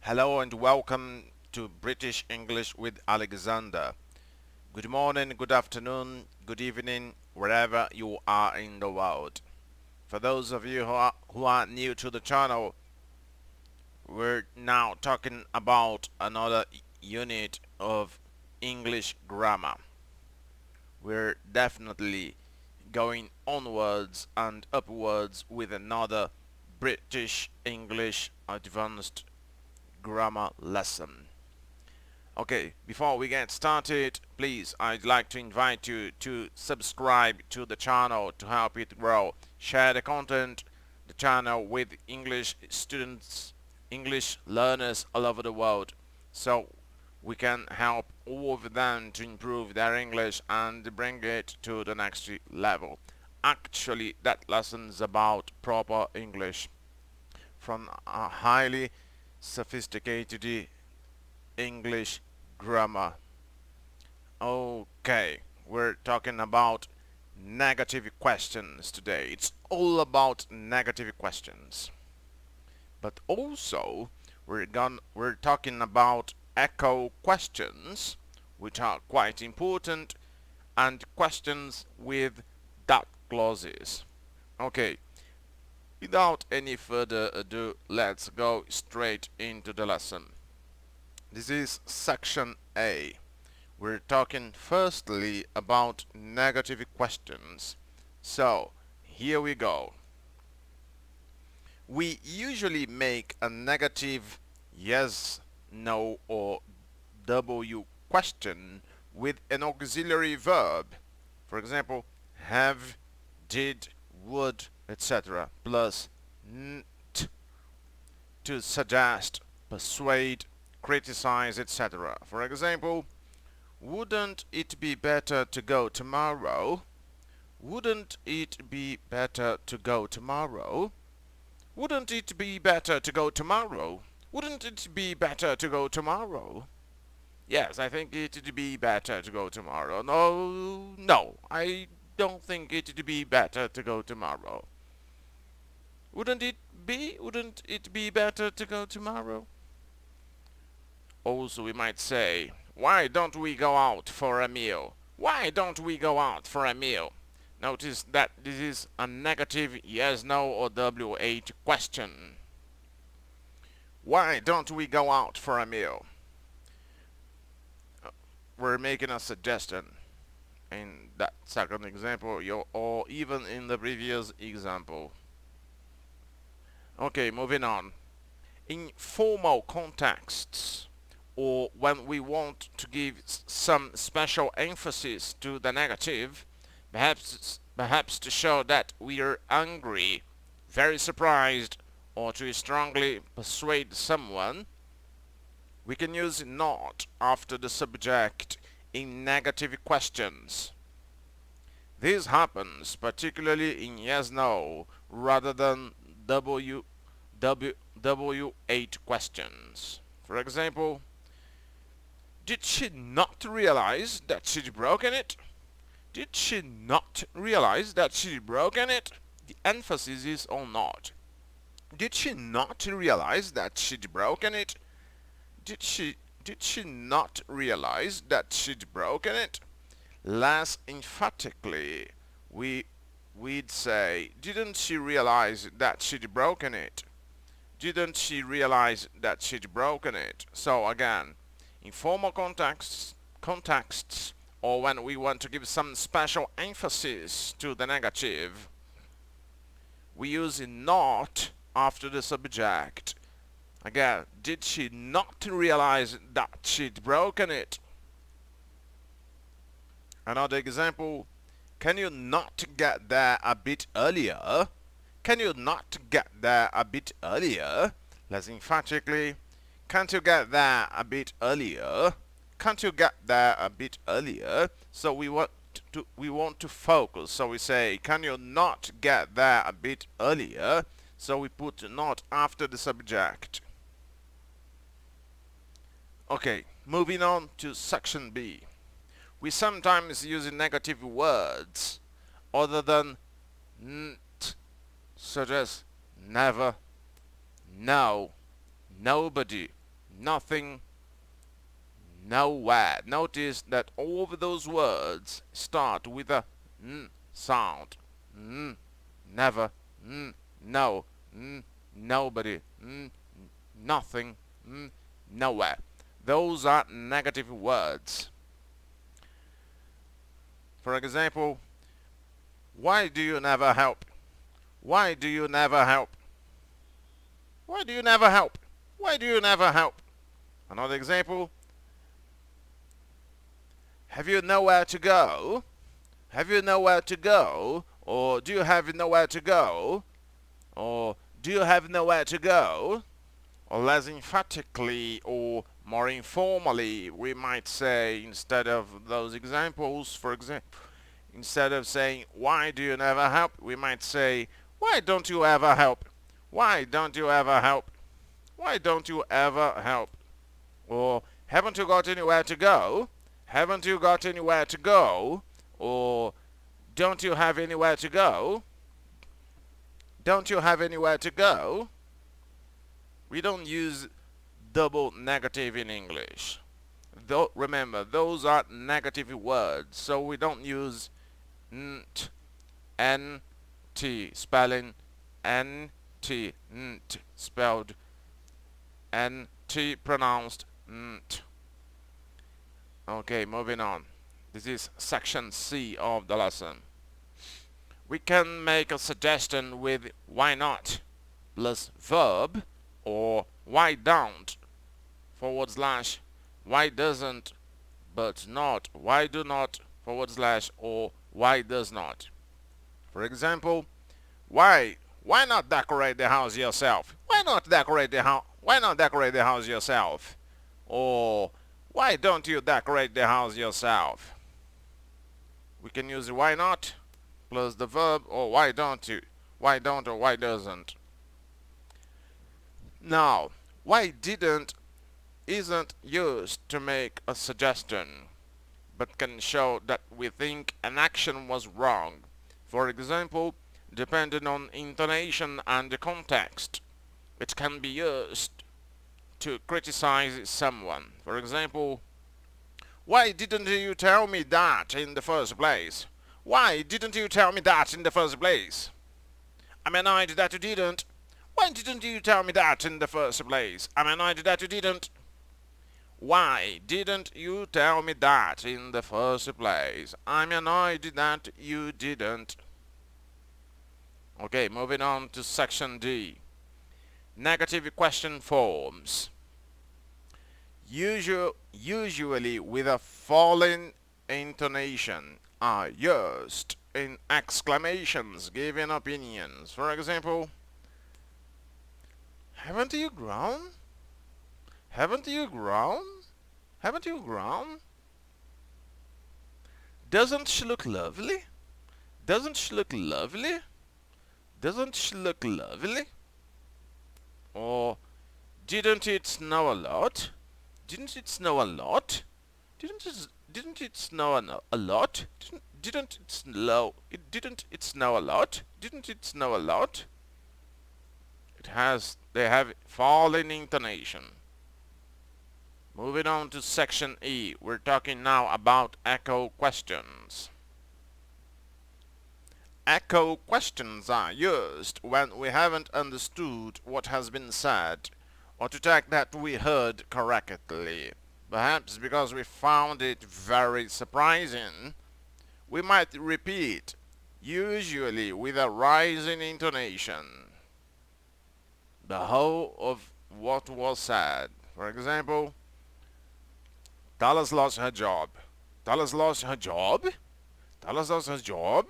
Hello and welcome to British English with Alexandre. Good morning, good afternoon, good evening, wherever you are in the world. For those of you who are new to the channel, we're now talking about another unit of English grammar. We're definitely going onwards and upwards with another British English advanced grammar lesson. Okay, before we get started, please, I'd like to invite you to subscribe to the channel to help it grow. Share the content, the channel with English students, English learners all over the world, so we can help all of them to improve their English and bring it to the next level. Actually, that lesson's about proper English from a highly sophisticated English grammar. Okay, we're talking about negative questions today. It's all about negative questions. But also, we're talking about echo questions, which are quite important, and questions with dot clauses. Okay, without any further ado, let's go straight into the lesson. This is section A. We're talking firstly about negative questions. So, here we go. We usually make a negative yes, no, or W question with an auxiliary verb. For example, have, did, would, etc. plus nt to suggest, persuade, criticize, etc. For example, wouldn't it be better to go tomorrow? Wouldn't it be better to go tomorrow? Wouldn't it be better to go tomorrow? Wouldn't it be better to go tomorrow? Yes, I think it'd be better to go tomorrow. No, I don't think it'd be better to go tomorrow. Wouldn't it be? Wouldn't it be better to go tomorrow? Also, we might say, why don't we go out for a meal? Why don't we go out for a meal? Notice that this is a negative yes, no, or WH question. Why don't we go out for a meal? We're making a suggestion in that second example, or even in the previous example. Okay, moving on. In formal contexts, or when we want to give some special emphasis to the negative, perhaps to show that we are angry, very surprised, or to strongly persuade someone, we can use not after the subject in negative questions. This happens particularly in yes-no rather than WH questions. For example, did she not realize that she'd broken it? Did she not realize that she'd broken it? The emphasis is on not. Did she not realize that she'd broken it? Did she not realize that she'd broken it? Less emphatically, we'd say, didn't she realize that she'd broken it? Didn't she realize that she'd broken it? So again, in formal contexts, or when we want to give some special emphasis to the negative, we use not after the subject. Again, did she not realize that she'd broken it? Another example, can you not get there a bit earlier? Can you not get there a bit earlier? Less emphatically, can't you get there a bit earlier? Can't you get there a bit earlier? So we want to focus. So we say, can you not get there a bit earlier? So we put not after the subject. Okay, moving on to section B. We sometimes use negative words other than nt, such as never, no, nobody, nothing, nowhere. Notice that all of those words start with a n sound. N, never, n, no, n, nobody, n, nothing, n, nowhere. Those are negative words. For example, why do you never help? Why do you never help? Why do you never help? Why do you never help? Another example, have you nowhere to go? Have you nowhere to go? Or do you have nowhere to go? Or do you have nowhere to go? Or less emphatically or more informally, we might say, instead of those examples, for example, instead of saying, why do you never help? We might say, why don't you ever help? Why don't you ever help? Why don't you ever help? Or, haven't you got anywhere to go? Haven't you got anywhere to go? Or, don't you have anywhere to go? Don't you have anywhere to go? We don't use double negative in English. Remember, those are negative words, so we don't use nt, nt, spelling nt, nt, spelled nt, pronounced nt. Okay, moving on. This is section C of the lesson. We can make a suggestion with why not plus verb, or why don't / why doesn't but not, why do not / or why does not. For example, why not decorate the house yourself? Why not decorate the house? Why not decorate the house yourself? Or why don't you decorate the house yourself? We can use why not plus the verb, or why don't you? Why don't or why doesn't. Now, why didn't isn't used to make a suggestion, but can show that we think an action was wrong. For example, depending on intonation and the context, it can be used to criticize someone. For example, why didn't you tell me that in the first place? Why didn't you tell me that in the first place? I'm annoyed that you didn't. Why didn't you tell me that in the first place? I'm annoyed that you didn't. Why didn't you tell me that in the first place? I'm annoyed that you didn't. Okay, moving on to section D. Negative question forms. Usually with a falling intonation are used in exclamations giving opinions. For example, haven't you grown? Haven't you grown? Haven't you grown? Doesn't she look lovely? Doesn't she look lovely? Doesn't she look lovely? Or, didn't it snow a lot? Didn't it snow a lot? Didn't it snow a lot? Didn't it snow a lot? Didn't it snow a lot? They have falling intonation. Moving on to section E, we're talking now about echo questions. Echo questions are used when we haven't understood what has been said, or to check that we heard correctly. Perhaps because we found it very surprising, we might repeat, usually with a rising intonation, the whole of what was said. For example, Dallas lost her job. Dallas lost her job? Dallas lost her job?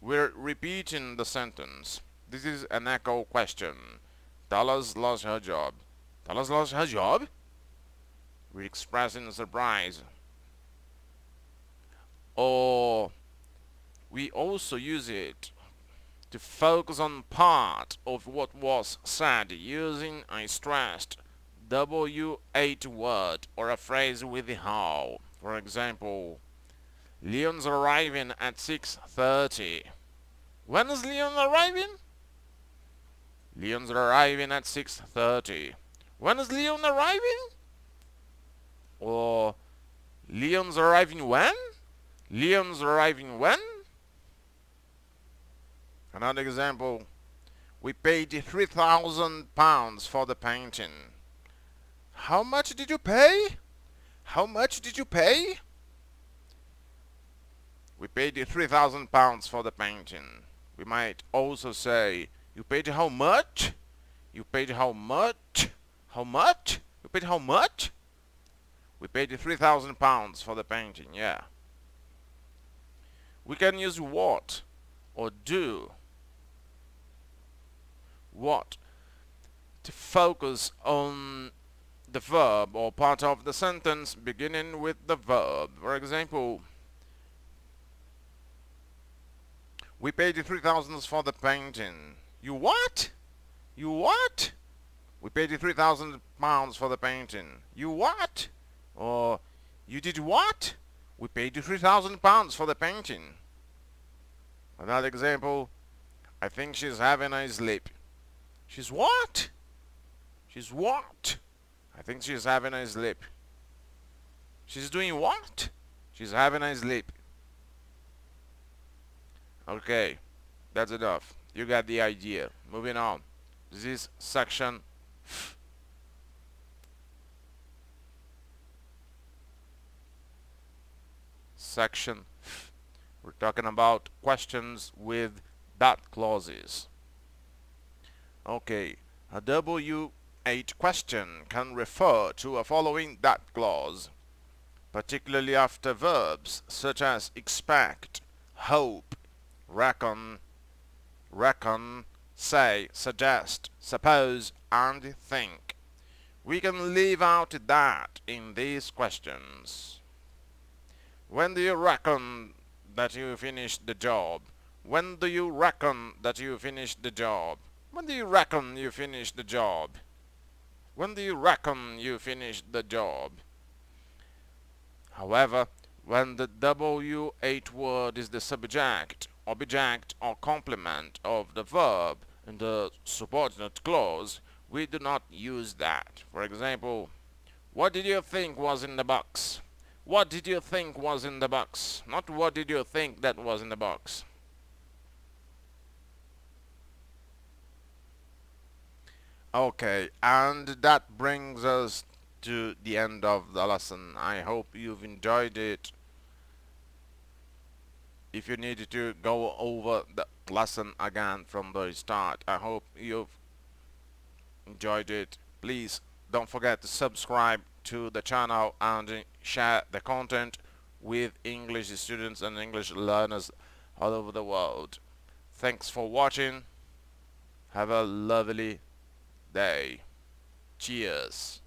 We're repeating the sentence. This is an echo question. Dallas lost her job. Dallas lost her job? We're expressing surprise. Or we also use it to focus on part of what was said using a stressed WH word or a phrase with the how. For example, Leon's arriving at 6:30. When is Leon arriving? Leon's arriving at 6:30. When is Leon arriving? Or Leon's arriving when? Leon's arriving when? Another example. We paid £3,000 for the painting. How much did you pay? How much did you pay? We paid £3,000 for the painting. We might also say, you paid how much? You paid how much? How much? You paid how much? We paid £3,000 for the painting, yeah. We can use what or do. What to focus on the verb or part of the sentence beginning with the verb. For example, we paid £3,000 for the painting. You what? You what? We paid £3,000 for the painting. You what? Or you did what? We paid £3,000 for the painting. Another example, I think she's having a sleep. She's what? She's what? I think she's having a sleep. She's doing what? She's having a sleep. Okay, that's enough. You got the idea. Moving on. This is section F. Section F. We're talking about questions with dot clauses. Okay, a W8 question can refer to a following dot clause, particularly after verbs such as expect, hope, reckon, say, suggest, suppose, and think. We can leave out that in these questions. When do you reckon that you finished the job? When do you reckon that you finished the job? When do you reckon you finished the job? When do you reckon you finished the job? However, when the W8 word is the subject, object, or complement of the verb in the subordinate clause, we do not use that. For example, what did you think was in the box? What did you think was in the box? Not what did you think that was in the box. Okay, and that brings us to the end of the lesson. I hope you've enjoyed it. If you need to go over the lesson again from the start, I hope you've enjoyed it. Please don't forget to subscribe to the channel and share the content with English students and English learners all over the world. Thanks for watching. Have a lovely day. Cheers.